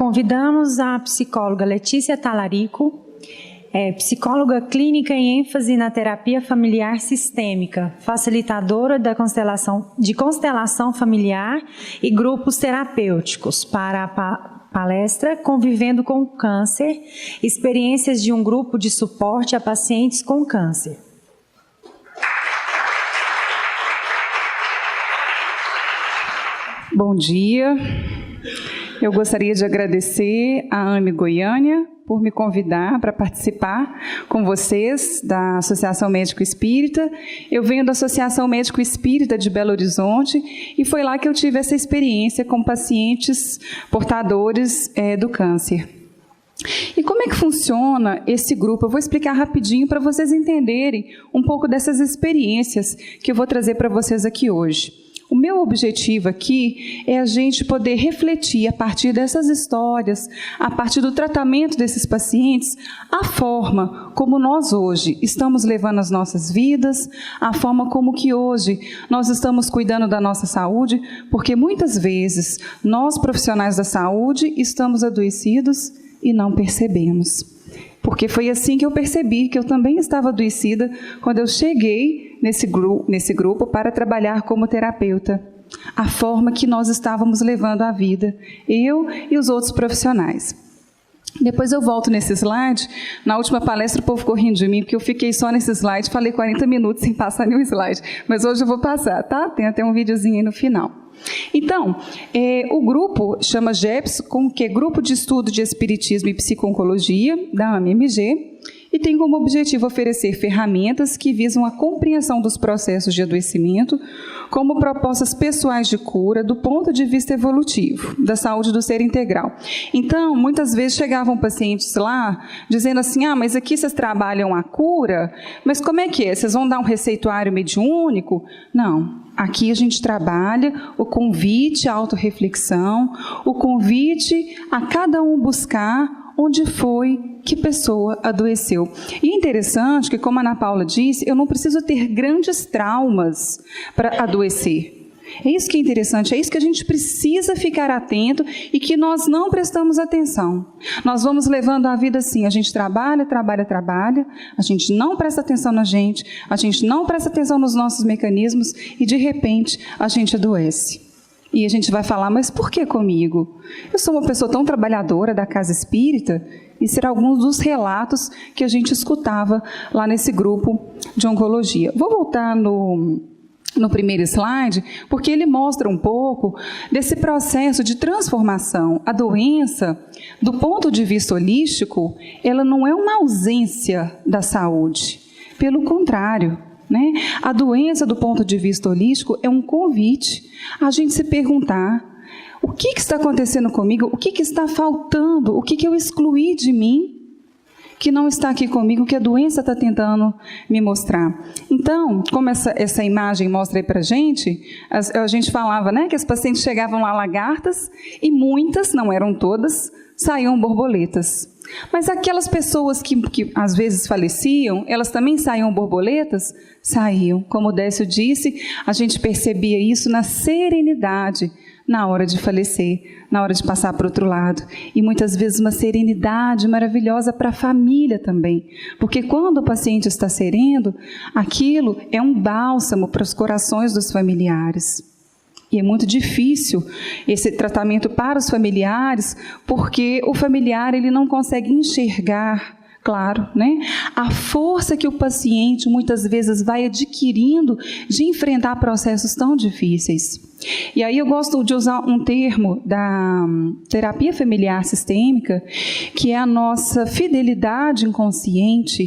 Convidamos a psicóloga Letícia Talarico, psicóloga clínica em ênfase na terapia familiar sistêmica, facilitadora de constelação familiar e grupos terapêuticos, para a palestra Convivendo com o Câncer, experiências de um grupo de suporte a pacientes com câncer. Bom dia. Eu gostaria de agradecer à AME Goiânia por me convidar para participar com vocês da Associação Médico Espírita. Eu venho da Associação Médico Espírita de Belo Horizonte e foi lá que eu tive essa experiência com pacientes portadores do câncer. E como é que funciona esse grupo? Eu vou explicar rapidinho para vocês entenderem um pouco dessas experiências que eu vou trazer para vocês aqui hoje. O meu objetivo aqui é a gente poder refletir a partir dessas histórias, a partir do tratamento desses pacientes, a forma como nós hoje estamos levando as nossas vidas, a forma como que hoje nós estamos cuidando da nossa saúde, porque muitas vezes nós profissionais da saúde estamos adoecidos e não percebemos. Porque foi assim que eu percebi que eu também estava adoecida quando eu cheguei nesse grupo para trabalhar como terapeuta. A forma que nós estávamos levando a vida, eu e os outros profissionais. Depois eu volto nesse slide. Na última palestra o povo ficou rindo de mim, porque eu fiquei só nesse slide, falei 40 minutos sem passar nenhum slide. Mas hoje eu vou passar, tá? Tem até um videozinho aí no final. Então, o grupo chama GEPS, que é Grupo de Estudo de Espiritismo e Psico-Oncologia, da AMMG, e tem como objetivo oferecer ferramentas que visam a compreensão dos processos de adoecimento como propostas pessoais de cura do ponto de vista evolutivo, da saúde do ser integral. Então, muitas vezes chegavam pacientes lá dizendo assim, mas aqui vocês trabalham a cura, mas como é que é? Vocês vão dar um receituário mediúnico? Não. Aqui a gente trabalha o convite à autorreflexão, o convite a cada um buscar onde foi que pessoa adoeceu. E é interessante que, como a Ana Paula disse, eu não preciso ter grandes traumas para adoecer. É isso que é interessante, é isso que a gente precisa ficar atento e que nós não prestamos atenção. Nós vamos levando a vida assim, a gente trabalha, a gente não presta atenção na gente não presta atenção nos nossos mecanismos e, de repente, a gente adoece. E a gente vai falar, mas por que comigo? Eu sou uma pessoa tão trabalhadora da casa espírita. E será alguns dos relatos que a gente escutava lá nesse grupo de oncologia. Vou voltar no primeiro slide, porque ele mostra um pouco desse processo de transformação. A doença, do ponto de vista holístico, ela não é uma ausência da saúde. Pelo contrário, né? A doença, do ponto de vista holístico, é um convite a gente se perguntar o que está acontecendo comigo, o que está faltando, o que eu excluí de mim, que não está aqui comigo, que a doença está tentando me mostrar. Então, como essa imagem mostra aí para a gente falava, né, que as pacientes chegavam lá lagartas e muitas, não eram todas, saíam borboletas. Mas aquelas pessoas que às vezes faleciam, elas também saíam borboletas? Saíam. Como o Décio disse, a gente percebia isso na serenidade, na hora de falecer, na hora de passar para o outro lado. E muitas vezes uma serenidade maravilhosa para a família também. Porque quando o paciente está sereno, aquilo é um bálsamo para os corações dos familiares. E é muito difícil esse tratamento para os familiares, porque o familiar ele não consegue enxergar, claro, né, a força que o paciente muitas vezes vai adquirindo de enfrentar processos tão difíceis. E aí eu gosto de usar um termo da terapia familiar sistêmica, que é a nossa fidelidade inconsciente,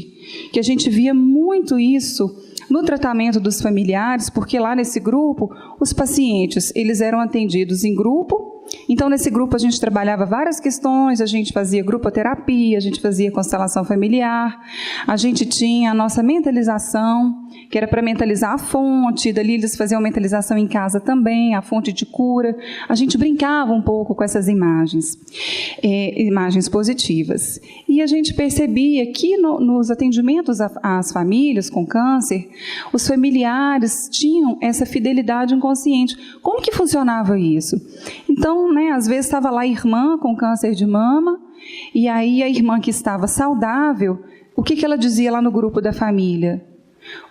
que a gente via muito isso no tratamento dos familiares, porque lá nesse grupo, os pacientes, eles eram atendidos em grupo. Então, nesse grupo, a gente trabalhava várias questões, a gente fazia grupoterapia, a gente fazia constelação familiar, a gente tinha a nossa mentalização, que era para mentalizar a fonte, dali eles faziam mentalização em casa também, a fonte de cura. A gente brincava um pouco com essas imagens, imagens positivas. E a gente percebia que nos atendimentos às famílias com câncer, os familiares tinham essa fidelidade inconsciente. Como que funcionava isso? Então, Então, às vezes estava lá a irmã com câncer de mama, e aí a irmã que estava saudável, o que ela dizia lá no grupo da família?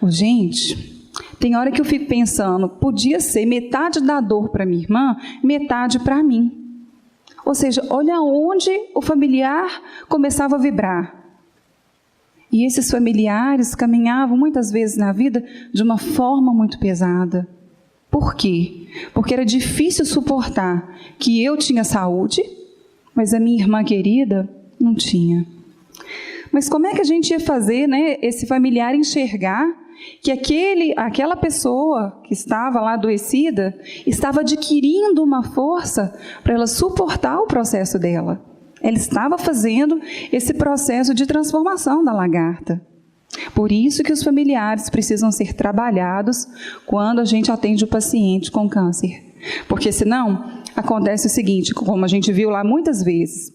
Gente, tem hora que eu fico pensando, podia ser metade da dor para minha irmã, metade para mim. Ou seja, olha onde o familiar começava a vibrar. E esses familiares caminhavam muitas vezes na vida de uma forma muito pesada. Por quê? Porque era difícil suportar que eu tinha saúde, mas a minha irmã querida não tinha. Mas como é que a gente ia fazer, esse familiar enxergar que aquela pessoa que estava lá adoecida estava adquirindo uma força para ela suportar o processo dela? Ela estava fazendo esse processo de transformação da lagarta. Por isso que os familiares precisam ser trabalhados quando a gente atende o paciente com câncer. Porque senão acontece o seguinte, como a gente viu lá muitas vezes,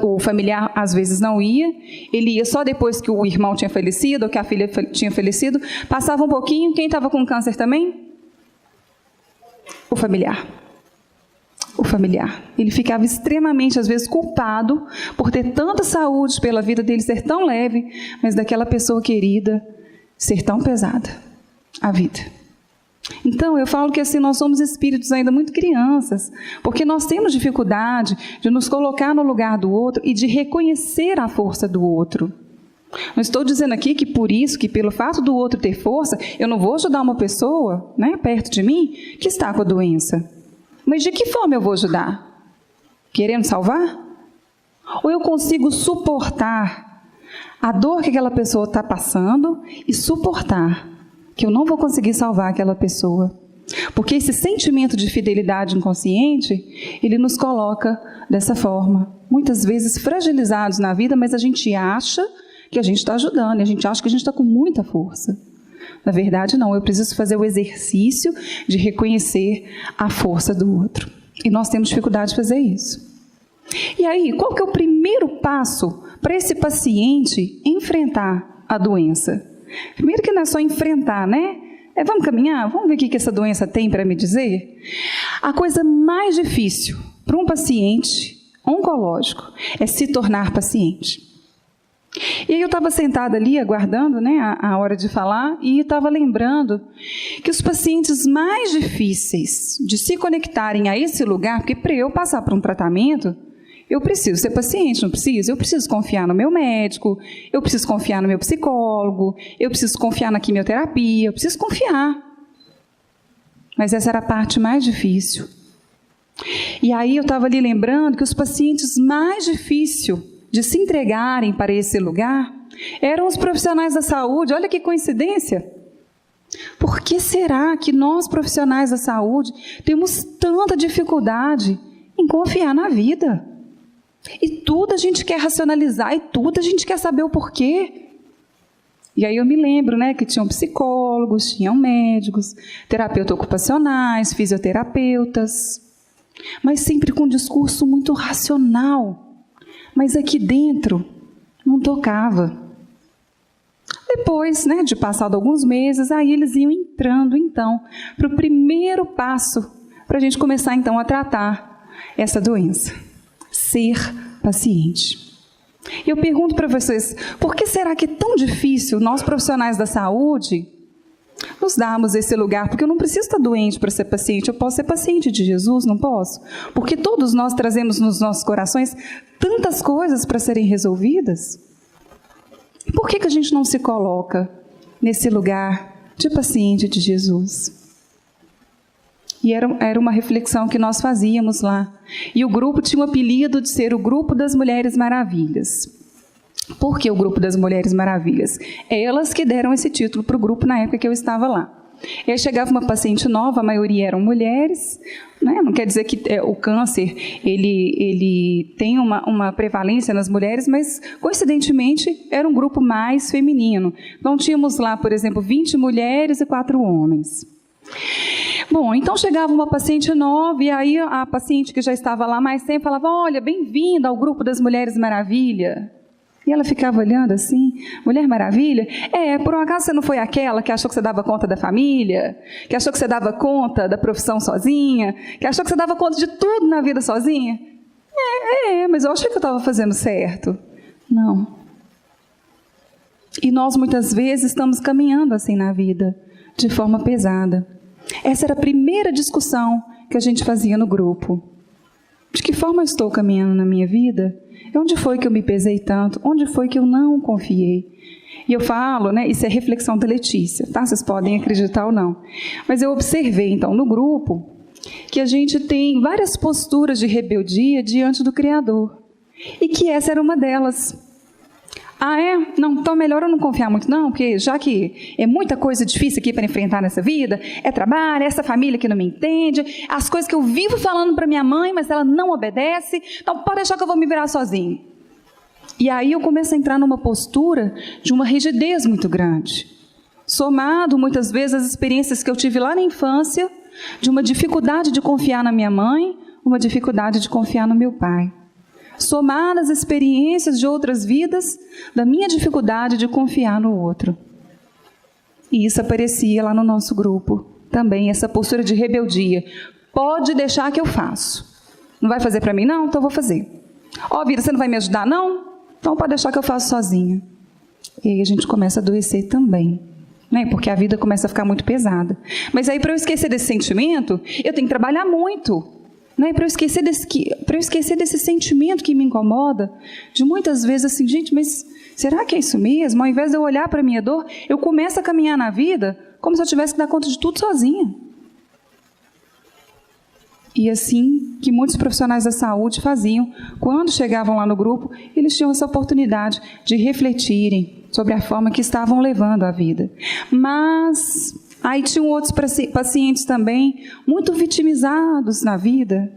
o familiar às vezes não ia, ele ia só depois que o irmão tinha falecido ou que a filha tinha falecido, passava um pouquinho, quem estava com câncer também? O familiar. Ele ficava extremamente, às vezes, culpado por ter tanta saúde, pela vida dele ser tão leve, mas daquela pessoa querida ser tão pesada, a vida. Então, eu falo que assim, nós somos espíritos ainda muito crianças, porque nós temos dificuldade de nos colocar no lugar do outro e de reconhecer a força do outro. Não estou dizendo aqui que por isso, que pelo fato do outro ter força, eu não vou ajudar uma pessoa, perto de mim, que está com a doença. Mas de que forma eu vou ajudar? Querendo salvar? Ou eu consigo suportar a dor que aquela pessoa está passando e suportar que eu não vou conseguir salvar aquela pessoa? Porque esse sentimento de fidelidade inconsciente, ele nos coloca dessa forma. Muitas vezes fragilizados na vida, mas a gente acha que a gente está ajudando, a gente acha que a gente está com muita força. Na verdade, não. Eu preciso fazer o exercício de reconhecer a força do outro. E nós temos dificuldade de fazer isso. E aí, qual que é o primeiro passo para esse paciente enfrentar a doença? Primeiro que não é só enfrentar, vamos caminhar? Vamos ver o que essa doença tem para me dizer? A coisa mais difícil para um paciente oncológico é se tornar paciente. E aí eu estava sentada ali, aguardando a hora de falar, e estava lembrando que os pacientes mais difíceis de se conectarem a esse lugar, porque para eu passar por um tratamento, eu preciso ser paciente, não preciso? Eu preciso confiar no meu médico, eu preciso confiar no meu psicólogo, eu preciso confiar na quimioterapia, eu preciso confiar. Mas essa era a parte mais difícil. E aí eu estava ali lembrando que os pacientes mais difíceis de se entregarem para esse lugar, eram os profissionais da saúde. Olha que coincidência. Por que será que nós, profissionais da saúde, temos tanta dificuldade em confiar na vida? E tudo a gente quer racionalizar, e tudo a gente quer saber o porquê. E aí eu me lembro, que tinham psicólogos, tinham médicos, terapeutas ocupacionais, fisioterapeutas, mas sempre com um discurso muito racional. Mas aqui dentro não tocava. Depois, de passado alguns meses, aí eles iam entrando, então, para o primeiro passo, para a gente começar, então, a tratar essa doença. Ser paciente. E eu pergunto para vocês, por que será que é tão difícil nós, profissionais da saúde, nos darmos esse lugar? Porque eu não preciso estar doente para ser paciente, eu posso ser paciente de Jesus, não posso? Porque todos nós trazemos nos nossos corações tantas coisas para serem resolvidas. E por que a gente não se coloca nesse lugar de paciente de Jesus? E era uma reflexão que nós fazíamos lá. E o grupo tinha o apelido de ser o Grupo das Mulheres Maravilhas. Por que o Grupo das Mulheres Maravilhas? Elas que deram esse título para o grupo na época que eu estava lá. E aí chegava uma paciente nova, a maioria eram mulheres, não quer dizer que o câncer ele tem uma prevalência nas mulheres, mas coincidentemente era um grupo mais feminino. Então tínhamos lá, por exemplo, 20 mulheres e 4 homens. Bom, então chegava uma paciente nova e aí a paciente que já estava lá mais tempo falava: olha, bem-vinda ao Grupo das Mulheres Maravilha. E ela ficava olhando assim, Mulher Maravilha, por um acaso você não foi aquela que achou que você dava conta da família, que achou que você dava conta da profissão sozinha, que achou que você dava conta de tudo na vida sozinha? Mas eu achei que eu estava fazendo certo. Não. E nós muitas vezes estamos caminhando assim na vida, de forma pesada. Essa era a primeira discussão que a gente fazia no grupo. De que forma eu estou caminhando na minha vida? Onde foi que eu me pesei tanto? Onde foi que eu não confiei? E eu falo, isso é reflexão da Letícia, tá? Vocês podem acreditar ou não. Mas eu observei, então, no grupo, que a gente tem várias posturas de rebeldia diante do Criador. E que essa era uma delas. Não, então melhor eu não confiar muito não, porque já que é muita coisa difícil aqui para enfrentar nessa vida, é trabalho, é essa família que não me entende, as coisas que eu vivo falando para minha mãe, mas ela não obedece, então pode deixar que eu vou me virar sozinho. E aí eu começo a entrar numa postura de uma rigidez muito grande, somado muitas vezes às experiências que eu tive lá na infância, de uma dificuldade de confiar na minha mãe, uma dificuldade de confiar no meu pai. Somar as experiências de outras vidas, da minha dificuldade de confiar no outro. E isso aparecia lá no nosso grupo, também, essa postura de rebeldia. Pode deixar que eu faço. Não vai fazer para mim, não? Então eu vou fazer. Vida, você não vai me ajudar, não? Então pode deixar que eu faço sozinha. E aí a gente começa a adoecer também, porque a vida começa a ficar muito pesada. Mas aí, para eu esquecer desse sentimento, eu tenho que trabalhar muito. Para eu esquecer desse sentimento que me incomoda, de muitas vezes assim, gente, mas será que é isso mesmo? Ao invés de eu olhar para a minha dor, eu começo a caminhar na vida como se eu tivesse que dar conta de tudo sozinha. E assim que muitos profissionais da saúde faziam, quando chegavam lá no grupo, eles tinham essa oportunidade de refletirem sobre a forma que estavam levando a vida. Mas aí tinham outros pacientes também, muito vitimizados na vida.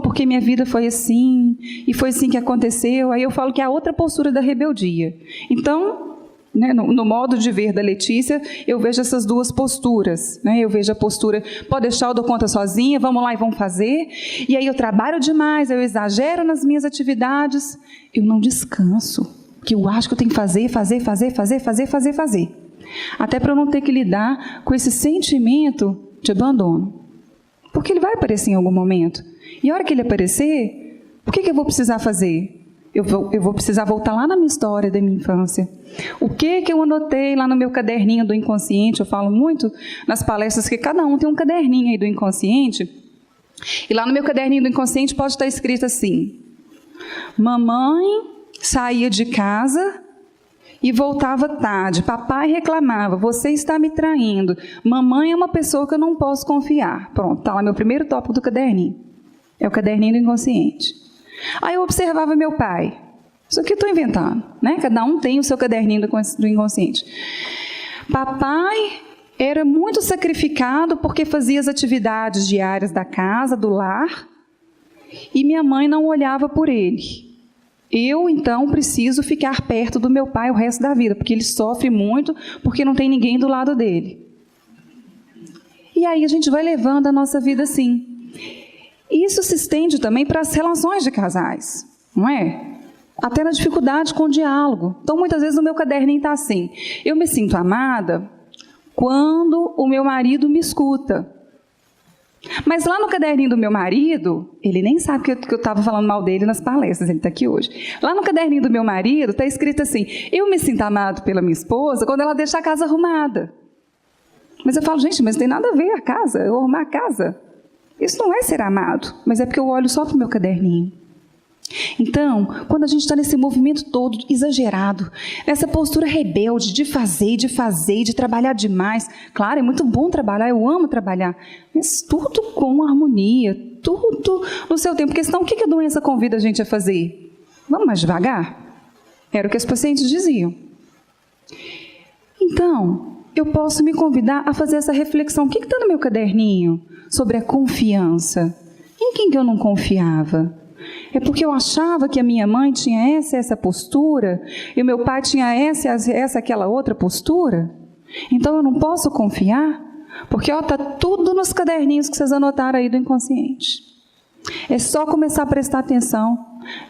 Porque minha vida foi assim, e foi assim que aconteceu. Aí eu falo que é a outra postura da rebeldia. Então, no modo de ver da Letícia, eu vejo essas duas posturas. Eu vejo a postura, pode deixar, eu dou conta sozinha, vamos lá e vamos fazer. E aí eu trabalho demais, eu exagero nas minhas atividades, eu não descanso, porque eu acho que eu tenho que fazer. Até para eu não ter que lidar com esse sentimento de abandono. Porque ele vai aparecer em algum momento. E a hora que ele aparecer, o que eu vou precisar fazer? Eu vou precisar voltar lá na minha história da minha infância. O que eu anotei lá no meu caderninho do inconsciente? Eu falo muito nas palestras que cada um tem um caderninho aí do inconsciente. E lá no meu caderninho do inconsciente pode estar escrito assim: mamãe saía de casa e voltava tarde. Papai reclamava, você está me traindo. Mamãe é uma pessoa que eu não posso confiar. Pronto, está lá meu primeiro tópico do caderninho. É o caderninho do inconsciente. Aí eu observava meu pai. Isso aqui eu estou inventando, Cada um tem o seu caderninho do inconsciente. Papai era muito sacrificado porque fazia as atividades diárias da casa, do lar, e minha mãe não olhava por ele. Eu, então, preciso ficar perto do meu pai o resto da vida, porque ele sofre muito, porque não tem ninguém do lado dele. E aí a gente vai levando a nossa vida assim. Isso se estende também para as relações de casais, não é? Até na dificuldade com o diálogo. Então, muitas vezes, o meu caderninho está assim: eu me sinto amada quando o meu marido me escuta. Mas lá no caderninho do meu marido, ele nem sabe que eu estava falando mal dele nas palestras, ele está aqui hoje. Lá no caderninho do meu marido está escrito assim: eu me sinto amado pela minha esposa quando ela deixa a casa arrumada. Mas eu falo, gente, mas não tem nada a ver a casa, eu arrumar a casa. Isso não é ser amado, mas é porque eu olho só para o meu caderninho. Então, quando a gente está nesse movimento todo exagerado, nessa postura rebelde de fazer, de trabalhar demais, claro, é muito bom trabalhar, eu amo trabalhar, mas tudo com harmonia, tudo no seu tempo, porque senão o que a doença convida a gente a fazer? Vamos mais devagar? Era o que os pacientes diziam. Então, eu posso me convidar a fazer essa reflexão. O que está no meu caderninho sobre a confiança? Em quem que eu não confiava? É porque eu achava que a minha mãe tinha essa postura, e o meu pai tinha aquela outra postura? Então eu não posso confiar? Porque está tudo nos caderninhos que vocês anotaram aí do inconsciente. É só começar a prestar atenção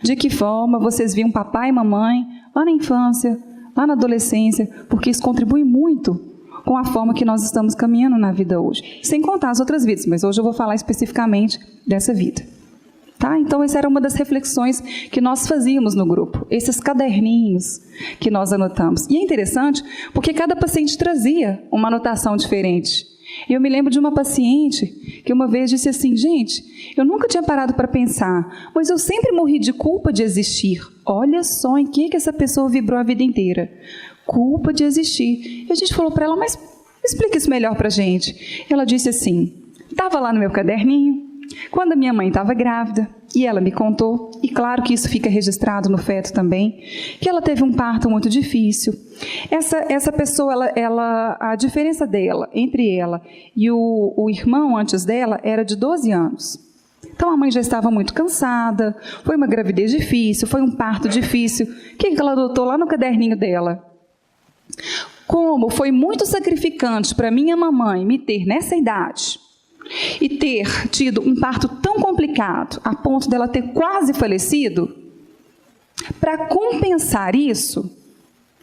de que forma vocês viam papai e mamãe lá na infância, lá na adolescência, porque isso contribui muito com a forma que nós estamos caminhando na vida hoje. Sem contar as outras vidas, mas hoje eu vou falar especificamente dessa vida. Tá? Então, essa era uma das reflexões que nós fazíamos no grupo, esses caderninhos que nós anotamos. E é interessante porque cada paciente trazia uma anotação diferente. Eu me lembro de uma paciente que uma vez disse assim: gente, eu nunca tinha parado para pensar, mas eu sempre morri de culpa de existir. Olha só em que essa pessoa vibrou a vida inteira. Culpa de existir. E a gente falou para ela: mas explica isso melhor para a gente. Ela disse assim: estava lá no meu caderninho, quando a minha mãe estava grávida, e ela me contou, e claro que isso fica registrado no feto também, que ela teve um parto muito difícil. Essa pessoa, a diferença dela, entre ela e o irmão antes dela, era de 12 anos. Então a mãe já estava muito cansada, foi uma gravidez difícil, foi um parto difícil. O que ela adotou lá no caderninho dela? Como foi muito sacrificante para minha mamãe me ter nessa idade, e ter tido um parto tão complicado, a ponto dela ter quase falecido, para compensar isso,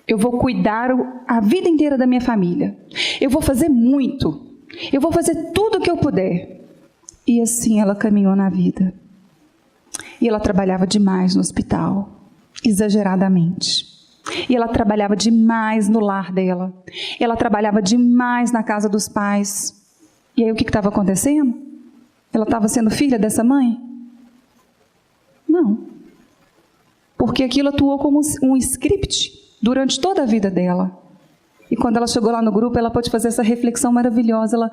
eu vou cuidar a vida inteira da minha família. Eu vou fazer muito. Eu vou fazer tudo o que eu puder. E assim ela caminhou na vida. E ela trabalhava demais no hospital, exageradamente. E ela trabalhava demais no lar dela. Ela trabalhava demais na casa dos pais. E aí o que estava acontecendo? Ela estava sendo filha dessa mãe? Não. Porque aquilo atuou como um script durante toda a vida dela. E quando ela chegou lá no grupo, ela pôde fazer essa reflexão maravilhosa. Ela,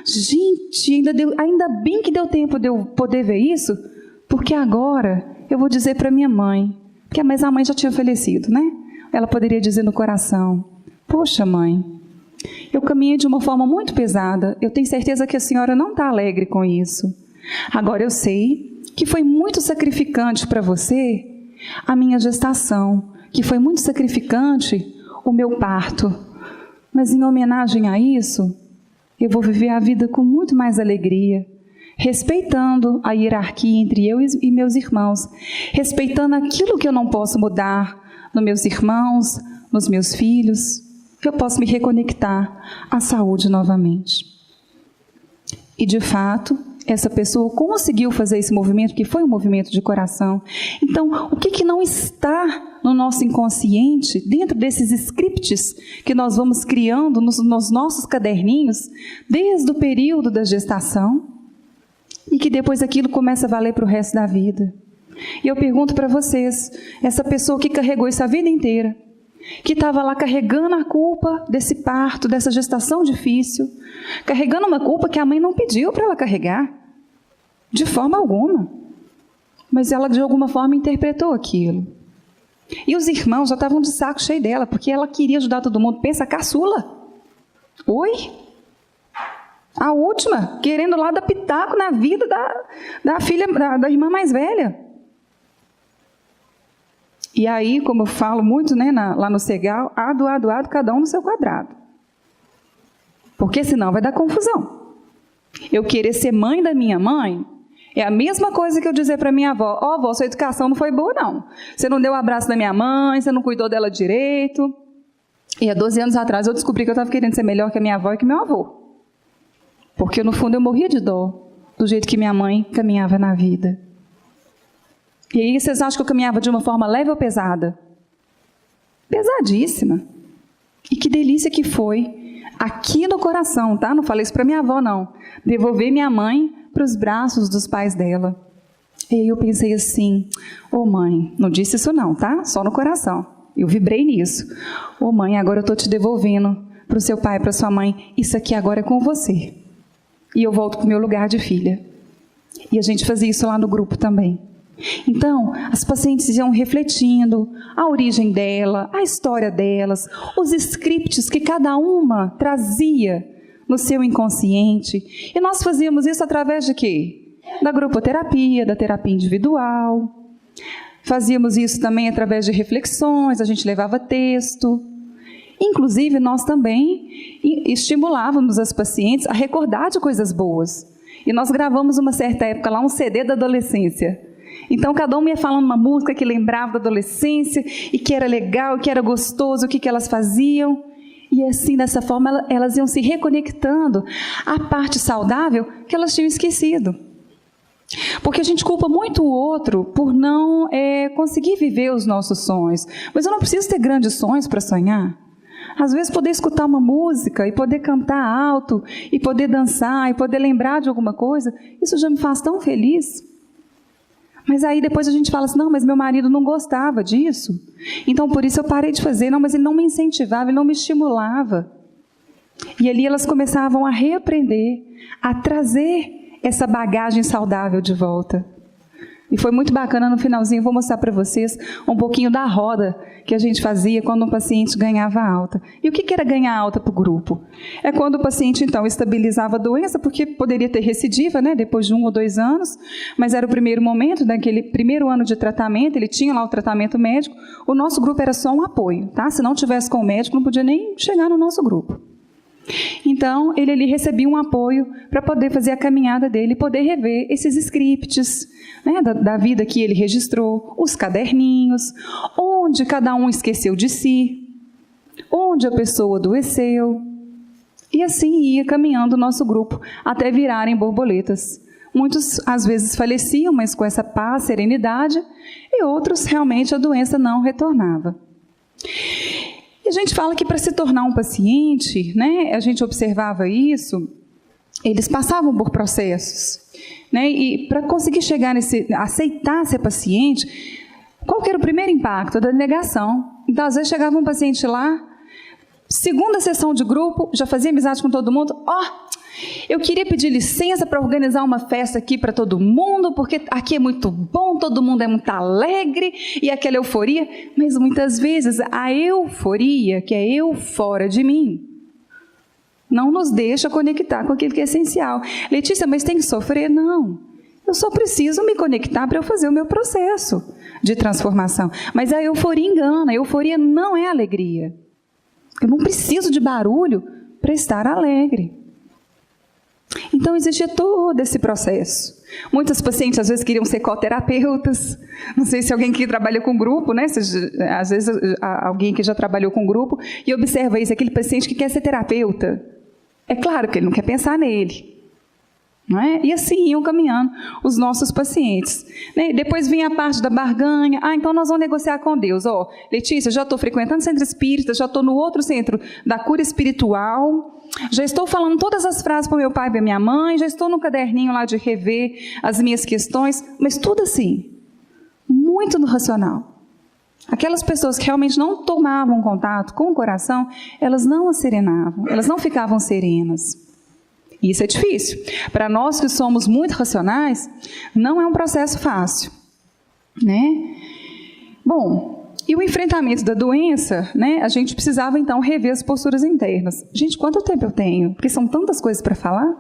gente, ainda bem que deu tempo de eu poder ver isso, porque agora eu vou dizer para minha mãe, mas a mãe já tinha falecido, né? Ela poderia dizer no coração: poxa, mãe, eu caminhei de uma forma muito pesada, eu tenho certeza que a senhora não está alegre com isso. Agora eu sei que foi muito sacrificante para você a minha gestação, que foi muito sacrificante o meu parto. Mas em homenagem a isso, eu vou viver a vida com muito mais alegria, respeitando a hierarquia entre eu e meus irmãos, respeitando aquilo que eu não posso mudar nos meus irmãos, nos meus filhos, que eu posso me reconectar à saúde novamente. E, de fato, essa pessoa conseguiu fazer esse movimento, que foi um movimento de coração. Então, o que não está no nosso inconsciente, dentro desses scripts que nós vamos criando nos nossos caderninhos, desde o período da gestação, e que depois aquilo começa a valer para o resto da vida? E eu pergunto para vocês, essa pessoa que carregou isso a vida inteira, que estava lá carregando a culpa desse parto, dessa gestação difícil, carregando uma culpa que a mãe não pediu para ela carregar, de forma alguma, mas ela de alguma forma interpretou aquilo. E os irmãos já estavam de saco cheio dela, porque ela queria ajudar todo mundo. Pensa, a caçula. Oi? A última, querendo lá dar pitaco na vida da filha, da irmã mais velha. E aí, como eu falo muito, né, lá no Segal, ado, cada um no seu quadrado. Porque senão vai dar confusão. Eu querer ser mãe da minha mãe é a mesma coisa que eu dizer para minha avó: ó, avó, sua educação não foi boa, não. Você não deu o abraço da minha mãe, você não cuidou dela direito. E há 12 anos atrás eu descobri que eu estava querendo ser melhor que a minha avó e que meu avô. Porque no fundo eu morria de dó do jeito que minha mãe caminhava na vida. E aí vocês acham que eu caminhava de uma forma leve ou pesada? Pesadíssima. E que delícia que foi, aqui no coração, tá? Não falei isso para minha avó, não. Devolver minha mãe para os braços dos pais dela. E aí eu pensei assim: ô mãe, não disse isso não, tá? Só no coração. Eu vibrei nisso. Ô mãe, agora eu estou te devolvendo para o seu pai, para sua mãe. Isso aqui agora é com você. E eu volto para o meu lugar de filha. E a gente fazia isso lá no grupo também. Então, as pacientes iam refletindo a origem dela, a história delas, os scripts que cada uma trazia no seu inconsciente. E nós fazíamos isso através de quê? Da grupoterapia, da terapia individual. Fazíamos isso também através de reflexões, a gente levava texto. Inclusive, nós também estimulávamos as pacientes a recordar de coisas boas. E nós gravamos uma certa época lá um CD da adolescência. Então, cada uma ia falando uma música que lembrava da adolescência e que era legal, que era gostoso, o que elas faziam. E assim, dessa forma, elas iam se reconectando à parte saudável que elas tinham esquecido. Porque a gente culpa muito o outro por não conseguir viver os nossos sonhos. Mas eu não preciso ter grandes sonhos para sonhar. Às vezes, poder escutar uma música e poder cantar alto, e poder dançar, e poder lembrar de alguma coisa, isso já me faz tão feliz. Mas aí depois a gente fala assim, não, mas meu marido não gostava disso. Então, por isso eu parei de fazer. Não, mas ele não me incentivava, ele não me estimulava. E ali elas começavam a reaprender, a trazer essa bagagem saudável de volta. E foi muito bacana no finalzinho, vou mostrar para vocês um pouquinho da roda que a gente fazia quando um paciente ganhava alta. E o que era ganhar alta para o grupo? É quando o paciente, então, estabilizava a doença, porque poderia ter recidiva, né, depois de 1 ou 2 anos, mas era o primeiro momento, daquele primeiro ano de tratamento, ele tinha lá o tratamento médico, o nosso grupo era só um apoio, tá? Se não tivesse com o médico, não podia nem chegar no nosso grupo. Então, ele ali recebia um apoio para poder fazer a caminhada dele, poder rever esses scripts, né, da vida que ele registrou, os caderninhos, onde cada um esqueceu de si, onde a pessoa adoeceu. E assim ia caminhando o nosso grupo, até virarem borboletas. Muitos, às vezes, faleciam, mas com essa paz, serenidade, e outros, realmente, a doença não retornava. E a gente fala que para se tornar um paciente, né, a gente observava isso, eles passavam por processos, né, e para conseguir chegar aceitar ser paciente, qual que era o primeiro impacto? Da negação. Então, às vezes, chegava um paciente lá, segunda sessão de grupo, já fazia amizade com todo mundo, eu queria pedir licença para organizar uma festa aqui para todo mundo, porque aqui é muito bom, todo mundo é muito alegre, e aquela euforia, mas muitas vezes a euforia, que é eu fora de mim, não nos deixa conectar com aquilo que é essencial. Letícia, mas tem que sofrer? Não. Eu só preciso me conectar para eu fazer o meu processo de transformação. Mas a euforia engana, a euforia não é alegria. Eu não preciso de barulho para estar alegre. Então, existia todo esse processo. Muitas pacientes, às vezes, queriam ser coterapeutas. Não sei se alguém que trabalha com grupo, né? Às vezes, alguém que já trabalhou com grupo e observa isso, aquele paciente que quer ser terapeuta. É claro que ele não quer pensar nele. Não é? E assim iam caminhando os nossos pacientes. Né? Depois vinha a parte da barganha. Então nós vamos negociar com Deus. Letícia, já estou frequentando o centro espírita, já estou no outro centro da cura espiritual, já estou falando todas as frases para o meu pai e para minha mãe, já estou no caderninho lá de rever as minhas questões, mas tudo assim, muito no racional. Aquelas pessoas que realmente não tomavam contato com o coração, elas não serenavam, elas não ficavam serenas. Isso é difícil. Para nós que somos muito racionais, não é um processo fácil, né? Bom, e o enfrentamento da doença, né? A gente precisava então rever as posturas internas. Gente, quanto tempo eu tenho? Porque são tantas coisas para falar.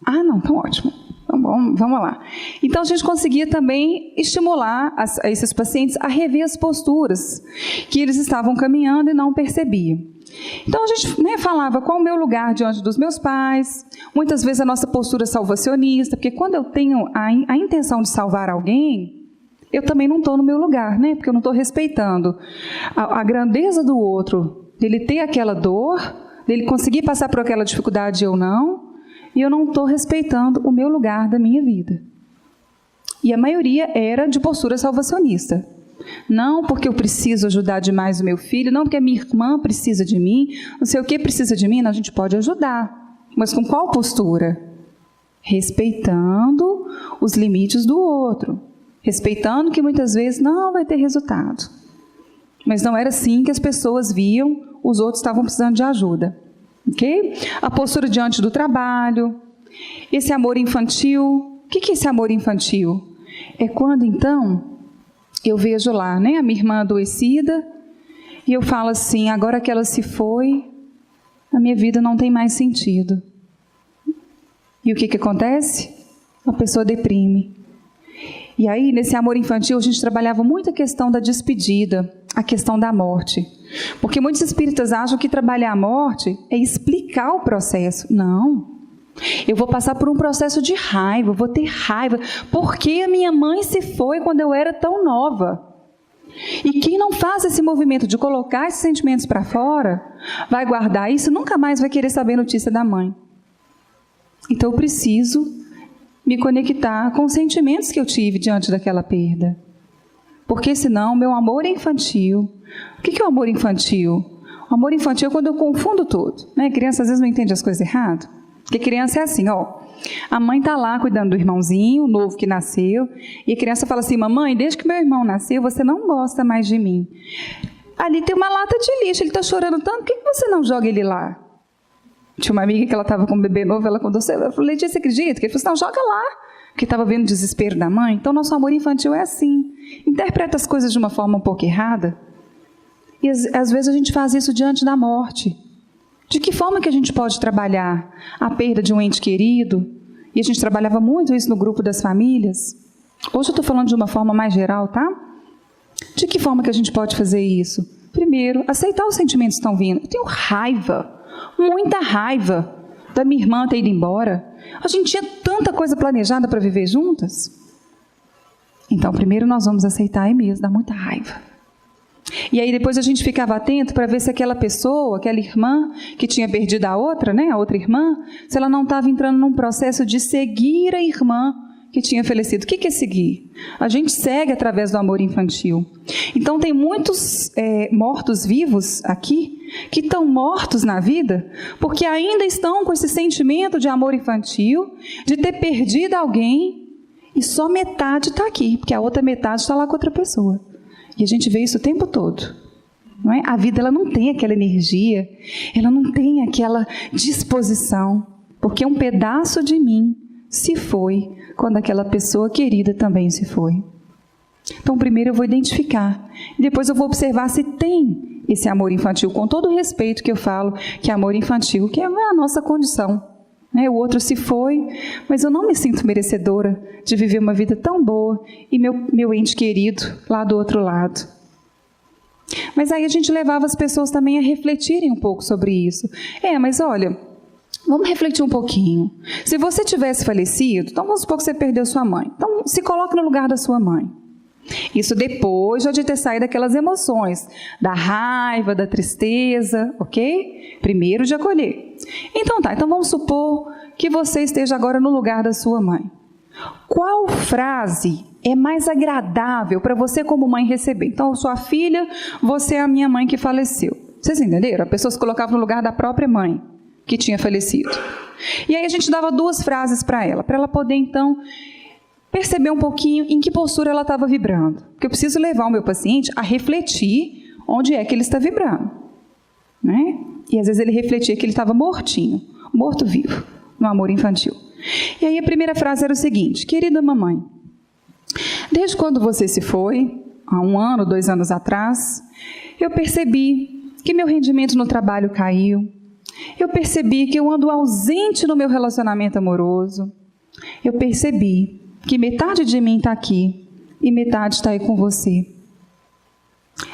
Não, então ótimo. Então, bom, vamos lá. Então, a gente conseguia também estimular esses pacientes a rever as posturas que eles estavam caminhando e não percebiam. Então, a gente, né, falava qual o meu lugar diante dos meus pais, muitas vezes a nossa postura salvacionista, porque quando eu tenho a intenção de salvar alguém, eu também não estou no meu lugar, né, porque eu não estou respeitando a grandeza do outro, dele ter aquela dor, dele conseguir passar por aquela dificuldade ou não, e eu não estou respeitando o meu lugar da minha vida. E a maioria era de postura salvacionista. Não porque eu preciso ajudar demais o meu filho, não porque a minha irmã precisa de mim, não sei o que precisa de mim, não, a gente pode ajudar. Mas com qual postura? Respeitando os limites do outro. Respeitando que muitas vezes não vai ter resultado. Mas não era assim que as pessoas viam, os outros estavam precisando de ajuda. Okay? A postura diante do trabalho, esse amor infantil. O que é esse amor infantil? É quando, então, eu vejo lá, né, a minha irmã adoecida, e eu falo assim, agora que ela se foi, a minha vida não tem mais sentido. E o que acontece? A pessoa deprime. E aí, nesse amor infantil, a gente trabalhava muito a questão da despedida, a questão da morte. Porque muitos espíritas acham que trabalhar a morte é explicar o processo. Não. Eu vou passar por um processo de raiva, vou ter raiva, porque a minha mãe se foi quando eu era tão nova. E quem não faz esse movimento de colocar esses sentimentos para fora, vai guardar isso e nunca mais vai querer saber notícia da mãe. Então eu preciso me conectar com os sentimentos que eu tive diante daquela perda. Porque senão meu amor é infantil. O que é o amor infantil? O amor infantil é quando eu confundo tudo. Né? A criança às vezes não entende as coisas errado. Porque criança é assim, ó. A mãe está lá cuidando do irmãozinho, o novo que nasceu, e a criança fala assim, mamãe, desde que meu irmão nasceu, você não gosta mais de mim. Ali tem uma lata de lixo, ele está chorando tanto, por que você não joga ele lá? Tinha uma amiga que ela estava com um bebê novo, ela contou, eu falei, Letícia, você acredita? Que ele falou assim, não, joga lá, porque estava vendo o desespero da mãe. Então, nosso amor infantil é assim, interpreta as coisas de uma forma um pouco errada, e às vezes a gente faz isso diante da morte. De que forma que a gente pode trabalhar a perda de um ente querido? E a gente trabalhava muito isso no grupo das famílias. Hoje eu estou falando de uma forma mais geral, tá? De que forma que a gente pode fazer isso? Primeiro, aceitar os sentimentos que estão vindo. Eu tenho raiva, muita raiva da minha irmã ter ido embora. A gente tinha tanta coisa planejada para viver juntas. Então, primeiro nós vamos aceitar mesmo, dá muita raiva. E aí depois a gente ficava atento para ver se aquela pessoa, aquela irmã que tinha perdido a outra, né, a outra irmã, se ela não estava entrando num processo de seguir a irmã que tinha falecido. O que é seguir? A gente segue através do amor infantil. Então tem muitos mortos-vivos aqui que estão mortos na vida porque ainda estão com esse sentimento de amor infantil, de ter perdido alguém e só metade está aqui, porque a outra metade está lá com outra pessoa. E a gente vê isso o tempo todo. Não é? A vida ela não tem aquela energia, ela não tem aquela disposição, porque um pedaço de mim se foi quando aquela pessoa querida também se foi. Então, primeiro eu vou identificar, e depois eu vou observar se tem esse amor infantil, com todo o respeito que eu falo, que é amor infantil, que é a nossa condição. O outro se foi, mas eu não me sinto merecedora de viver uma vida tão boa e meu ente querido lá do outro lado. Mas aí a gente levava as pessoas também a refletirem um pouco sobre isso. Mas olha, vamos refletir um pouquinho. Se você tivesse falecido, então vamos supor que você perdeu sua mãe. Então se coloque no lugar da sua mãe. Isso depois já de ter saído daquelas emoções, da raiva, da tristeza, ok? Primeiro de acolher. Então vamos supor que você esteja agora no lugar da sua mãe. Qual frase é mais agradável para você como mãe receber? Então, sua filha, você é a minha mãe que faleceu. Vocês entenderam? A pessoa se colocava no lugar da própria mãe que tinha falecido. E aí a gente dava 2 frases para ela poder então perceber um pouquinho em que postura ela estava vibrando. Porque eu preciso levar o meu paciente a refletir onde é que ele está vibrando. Né? E às vezes ele refletia que ele estava mortinho, morto-vivo, no amor infantil. E aí a primeira frase era o seguinte: querida mamãe, desde quando você se foi, há 1 ano, 2 anos atrás, eu percebi que meu rendimento no trabalho caiu, eu percebi que eu ando ausente no meu relacionamento amoroso, eu percebi que metade de mim está aqui e metade está aí com você.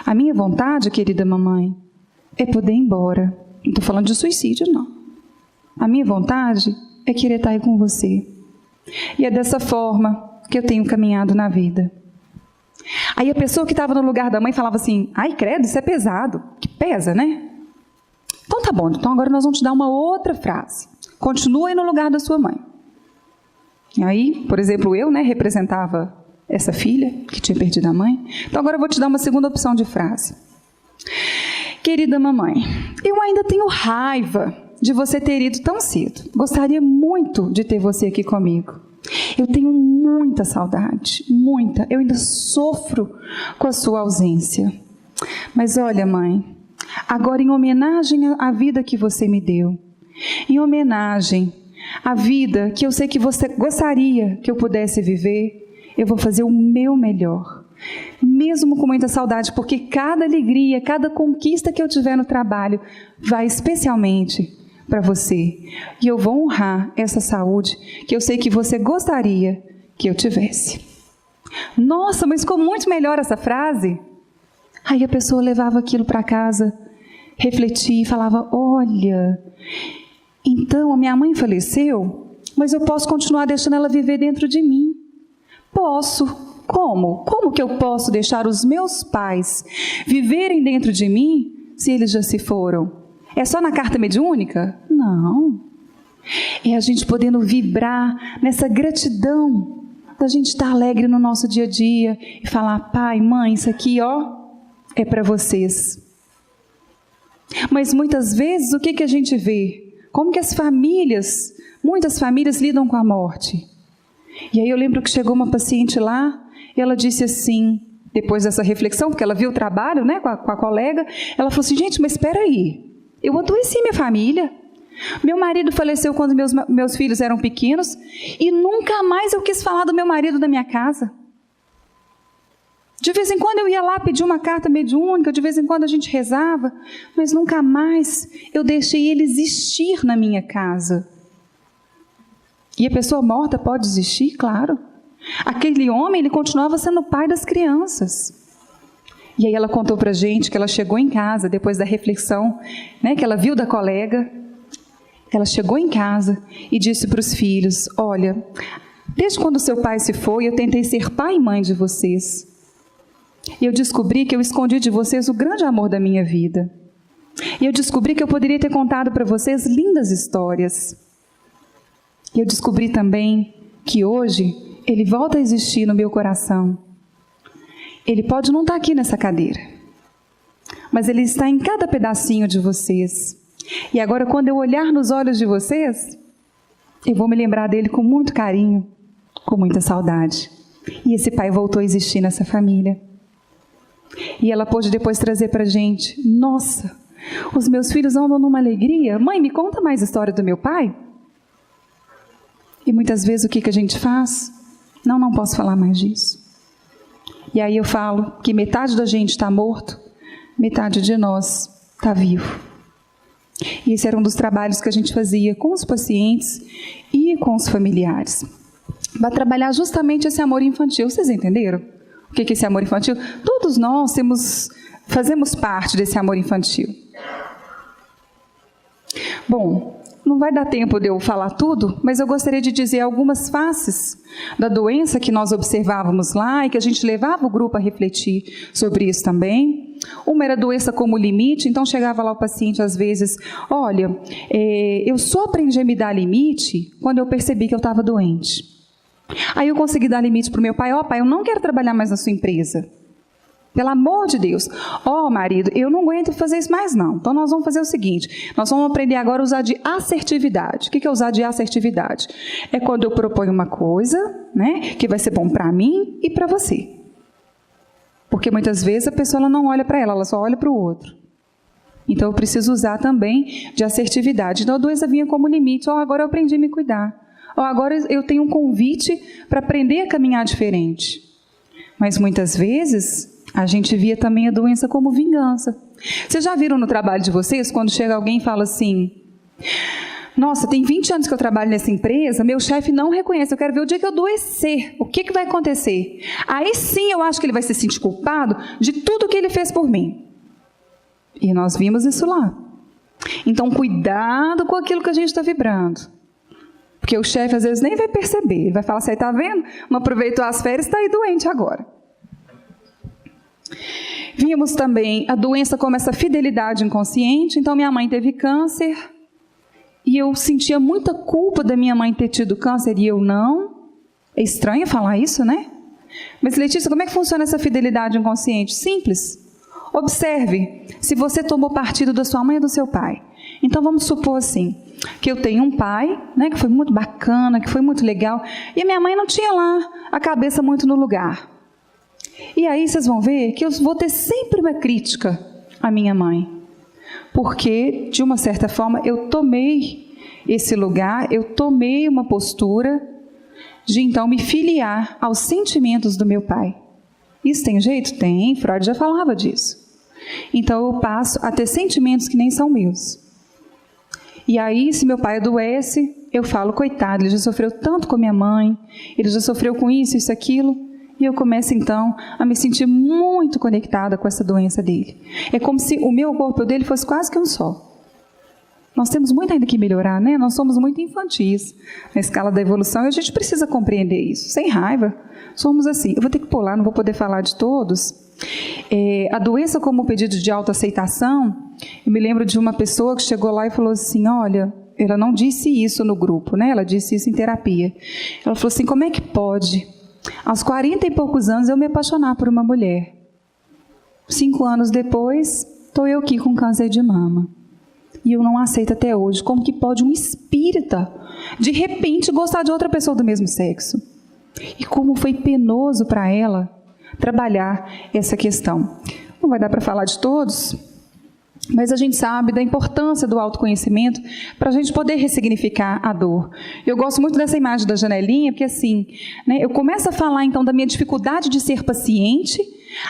A minha vontade, querida mamãe, é poder ir embora. Não estou falando de suicídio, não. A minha vontade é querer estar aí com você. E é dessa forma que eu tenho caminhado na vida. Aí a pessoa que estava no lugar da mãe falava assim: ai, credo, isso é pesado. Que pesa, né? Então tá bom, então agora nós vamos te dar uma outra frase. Continua aí no lugar da sua mãe. E aí, por exemplo, eu, representava essa filha que tinha perdido a mãe. Então agora eu vou te dar uma segunda opção de frase. Querida mamãe, eu ainda tenho raiva de você ter ido tão cedo. Gostaria muito de ter você aqui comigo. Eu tenho muita saudade, muita. Eu ainda sofro com a sua ausência. Mas olha, mãe, agora em homenagem à vida que você me deu, em homenagem à vida que eu sei que você gostaria que eu pudesse viver, eu vou fazer o meu melhor. Mesmo com muita saudade, porque cada alegria, cada conquista que eu tiver no trabalho vai especialmente para você. E eu vou honrar essa saúde que eu sei que você gostaria que eu tivesse. Nossa, mas ficou muito melhor essa frase. Aí a pessoa levava aquilo para casa, refletia e falava: olha, Então, a minha mãe faleceu, mas eu posso continuar deixando ela viver dentro de mim. Posso. Como? Como que eu posso deixar os meus pais viverem dentro de mim se eles já se foram? É só na carta mediúnica? Não. É a gente podendo vibrar nessa gratidão, da gente estar alegre no nosso dia a dia e falar: pai, mãe, isso aqui, ó, é para vocês. Mas muitas vezes o que a gente vê? Como que muitas famílias lidam com a morte. E aí eu lembro que chegou uma paciente lá, e ela disse assim, depois dessa reflexão, porque ela viu o trabalho, né, com a colega, ela falou assim: gente, mas espera aí, eu adoeci minha família. Meu marido faleceu quando meus filhos eram pequenos, e nunca mais eu quis falar do meu marido da minha casa. De vez em quando eu ia lá pedir uma carta mediúnica, de vez em quando a gente rezava, mas nunca mais eu deixei ele existir na minha casa. E a pessoa morta pode existir? Claro. Aquele homem, ele continuava sendo o pai das crianças. E aí ela contou pra gente que ela chegou em casa, depois da reflexão, né, que ela viu da colega, ela chegou em casa e disse para os filhos: olha, desde quando seu pai se foi, eu tentei ser pai e mãe de vocês. E eu descobri que eu escondi de vocês o grande amor da minha vida. E eu descobri que eu poderia ter contado para vocês lindas histórias. E eu descobri também que hoje ele volta a existir no meu coração. Ele pode não estar aqui nessa cadeira, mas ele está em cada pedacinho de vocês. E agora, quando eu olhar nos olhos de vocês, eu vou me lembrar dele com muito carinho, com muita saudade. E esse pai voltou a existir nessa família. E ela pôde depois trazer para a gente: nossa, os meus filhos andam numa alegria. Mãe, me conta mais a história do meu pai. E muitas vezes o que a gente faz? Não posso falar mais disso. E aí eu falo que metade da gente está morto, metade de nós está vivo. E esse era um dos trabalhos que a gente fazia com os pacientes e com os familiares. Vai trabalhar justamente esse amor infantil. Vocês entenderam o que é esse amor infantil? Todos nós fazemos parte desse amor infantil. Bom, não vai dar tempo de eu falar tudo, mas eu gostaria de dizer algumas faces da doença que nós observávamos lá e que a gente levava o grupo a refletir sobre isso também. Uma era a doença como limite, então chegava lá o paciente às vezes: olha, eu só aprendi a me dar limite quando eu percebi que eu estava doente. Aí eu consegui dar limite para o meu pai: ó, pai, eu não quero trabalhar mais na sua empresa. Pelo amor de Deus. Ó, marido, eu não aguento fazer isso mais não. Então nós vamos fazer o seguinte: nós vamos aprender agora a usar de assertividade. O que é usar de assertividade? É quando eu proponho uma coisa, né, que vai ser bom para mim e para você. Porque muitas vezes a pessoa ela não olha para ela só olha para o outro. Então eu preciso usar também de assertividade. Então a doença vinha como limite: ó, agora eu aprendi a me cuidar. Ó, agora eu tenho um convite para aprender a caminhar diferente. Mas muitas vezes a gente via também a doença como vingança. Vocês já viram no trabalho de vocês, quando chega alguém e fala assim: nossa, tem 20 anos que eu trabalho nessa empresa, meu chefe não reconhece, eu quero ver o dia que eu adoecer, o que vai acontecer? Aí sim eu acho que ele vai se sentir culpado de tudo que ele fez por mim. E nós vimos isso lá. Então cuidado com aquilo que a gente está vibrando. Porque o chefe às vezes nem vai perceber, ele vai falar assim: tá vendo? Não aproveitou as férias, está aí doente agora. Vimos também a doença como essa fidelidade inconsciente. Então minha mãe teve câncer e eu sentia muita culpa da minha mãe ter tido câncer e eu não. É estranho falar isso, né? Mas Letícia, como é que funciona essa fidelidade inconsciente? Simples. Observe se você tomou partido da sua mãe ou do seu pai. Então vamos supor assim, que eu tenho um pai, né, que foi muito bacana, que foi muito legal, e a minha mãe não tinha lá a cabeça muito no lugar. E aí vocês vão ver que eu vou ter sempre uma crítica à minha mãe. Porque, de uma certa forma, eu tomei esse lugar, eu tomei uma postura de, então, me filiar aos sentimentos do meu pai. Isso tem jeito? Tem, Freud já falava disso. Então, eu passo a ter sentimentos que nem são meus. E aí, se meu pai adoece, eu falo: coitado, ele já sofreu tanto com a minha mãe, ele já sofreu com isso, aquilo. E eu começo, então, a me sentir muito conectada com essa doença dele. É como se o meu corpo e o dele fosse quase que um só. Nós temos muito ainda que melhorar, né? Nós somos muito infantis na escala da evolução e a gente precisa compreender isso, sem raiva. Somos assim. Eu vou ter que pular, não vou poder falar de todos. A doença como pedido de autoaceitação, eu me lembro de uma pessoa que chegou lá e falou assim, olha, ela não disse isso no grupo, né? Ela disse isso em terapia. Ela falou assim, como é que pode, aos 40 e poucos anos, eu me apaixonar por uma mulher? 5 anos depois, estou eu aqui com câncer de mama. E eu não aceito até hoje. Como que pode um espírita, de repente, gostar de outra pessoa do mesmo sexo? E como foi penoso para ela trabalhar essa questão. Não vai dar para falar de todos, mas a gente sabe da importância do autoconhecimento para a gente poder ressignificar a dor. Eu gosto muito dessa imagem da janelinha, porque assim, né, eu começo a falar então da minha dificuldade de ser paciente,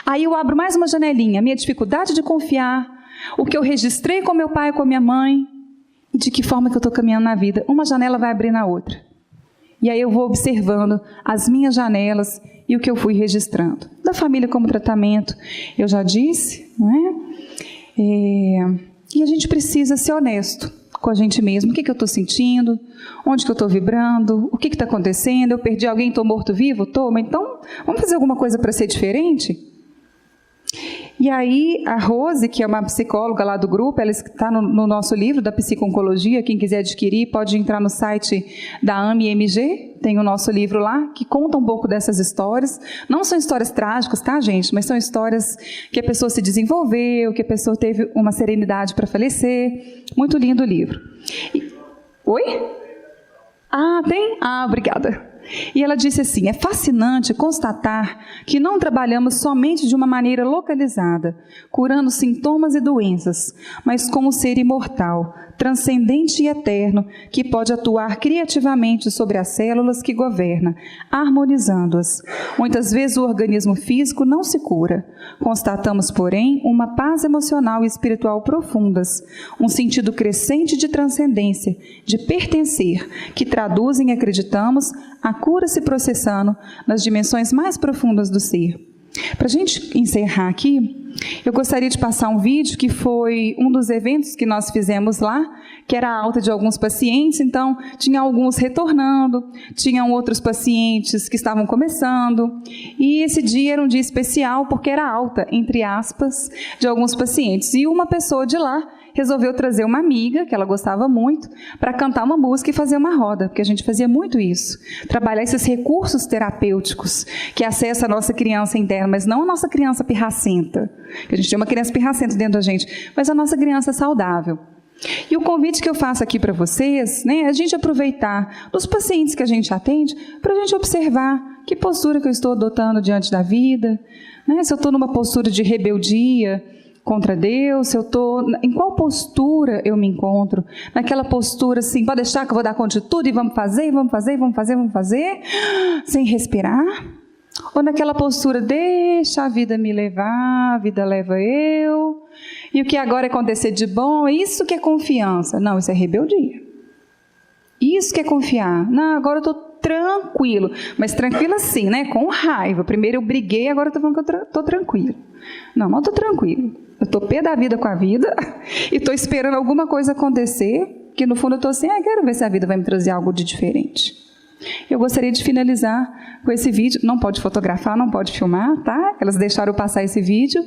aí eu abro mais uma janelinha, a minha dificuldade de confiar, o que eu registrei com meu pai e com minha mãe, e de que forma que eu estou caminhando na vida. Uma janela vai abrir na outra. E aí eu vou observando as minhas janelas e o que eu fui registrando. Da família como tratamento, eu já disse, não é? E a gente precisa ser honesto com a gente mesmo. O que eu estou sentindo? Onde que eu estou vibrando? O que está acontecendo? Eu perdi alguém, estou morto-vivo? Estou, mas então vamos fazer alguma coisa para ser diferente? E aí, a Rose, que é uma psicóloga lá do grupo, ela está no nosso livro da Psico-Oncologia, quem quiser adquirir pode entrar no site da AMI-MG, tem o nosso livro lá, que conta um pouco dessas histórias. Não são histórias trágicas, tá, gente? Mas são histórias que a pessoa se desenvolveu, que a pessoa teve uma serenidade para falecer. Muito lindo o livro. Oi? Ah, tem? Ah, obrigada. E ela disse assim, é fascinante constatar que não trabalhamos somente de uma maneira localizada, curando sintomas e doenças, mas como ser imortal, transcendente e eterno, que pode atuar criativamente sobre as células que governa, harmonizando-as. Muitas vezes o organismo físico não se cura. Constatamos, porém, uma paz emocional e espiritual profundas, um sentido crescente de transcendência, de pertencer, que traduzem, acreditamos, a cura se processando nas dimensões mais profundas do ser. Para a gente encerrar aqui, eu gostaria de passar um vídeo que foi um dos eventos que nós fizemos lá, que era a alta de alguns pacientes, então tinha alguns retornando, tinham outros pacientes que estavam começando, e esse dia era um dia especial porque era alta, entre aspas, de alguns pacientes. E uma pessoa de lá resolveu trazer uma amiga, que ela gostava muito, para cantar uma música e fazer uma roda, porque a gente fazia muito isso. Trabalhar esses recursos terapêuticos que acessa a nossa criança interna, mas não a nossa criança pirracenta, que a gente tem uma criança pirracenta dentro da gente, mas a nossa criança saudável. E o convite que eu faço aqui para vocês, né, é a gente aproveitar dos pacientes que a gente atende, para a gente observar que postura que eu estou adotando diante da vida, né, se eu estou numa postura de rebeldia contra Deus, se eu estou, em qual postura eu me encontro, naquela postura assim, pode deixar que eu vou dar conta de tudo e vamos fazer, sem respirar, ou naquela postura, deixa a vida me levar, a vida leva eu, e o que agora acontecer de bom, isso que é confiança. Não, isso é rebeldia. Isso que é confiar. Não, agora eu estou tranquilo, mas tranquilo assim, né, com raiva. Primeiro eu briguei, agora eu estou falando que eu estou tranquilo. Não estou tranquilo. Eu estou pé da vida com a vida e estou esperando alguma coisa acontecer, que no fundo eu estou assim, quero ver se a vida vai me trazer algo de diferente. Eu gostaria de finalizar com esse vídeo, não pode fotografar, não pode filmar, tá? Elas deixaram passar esse vídeo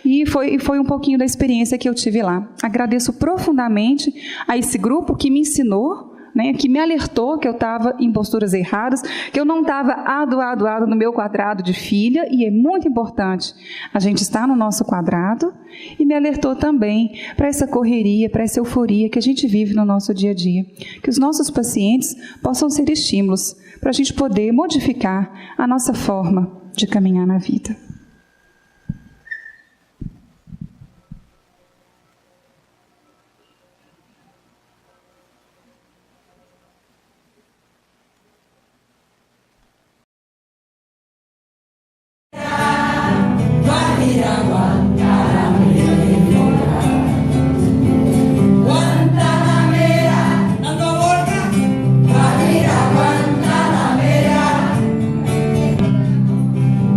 e foi um pouquinho da experiência que eu tive lá. Agradeço profundamente a esse grupo que me ensinou, né, que me alertou que eu estava em posturas erradas, que eu não estava ado no meu quadrado de filha, e é muito importante a gente estar no nosso quadrado, e me alertou também para essa correria, para essa euforia que a gente vive no nosso dia a dia. Que os nossos pacientes possam ser estímulos para a gente poder modificar a nossa forma de caminhar na vida.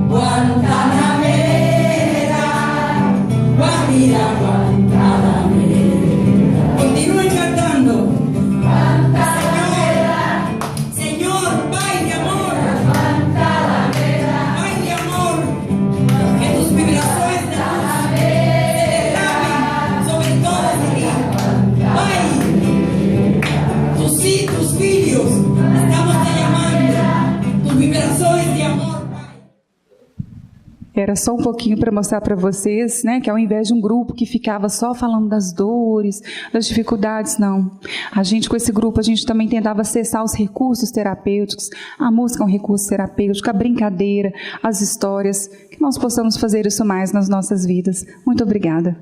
Guantanamera, Era só um pouquinho para mostrar para vocês, né, que ao invés de um grupo que ficava só falando das dores, das dificuldades, não. A gente, com esse grupo, a gente também tentava acessar os recursos terapêuticos. A música é um recurso terapêutico, a brincadeira, as histórias, que nós possamos fazer isso mais nas nossas vidas. Muito obrigada.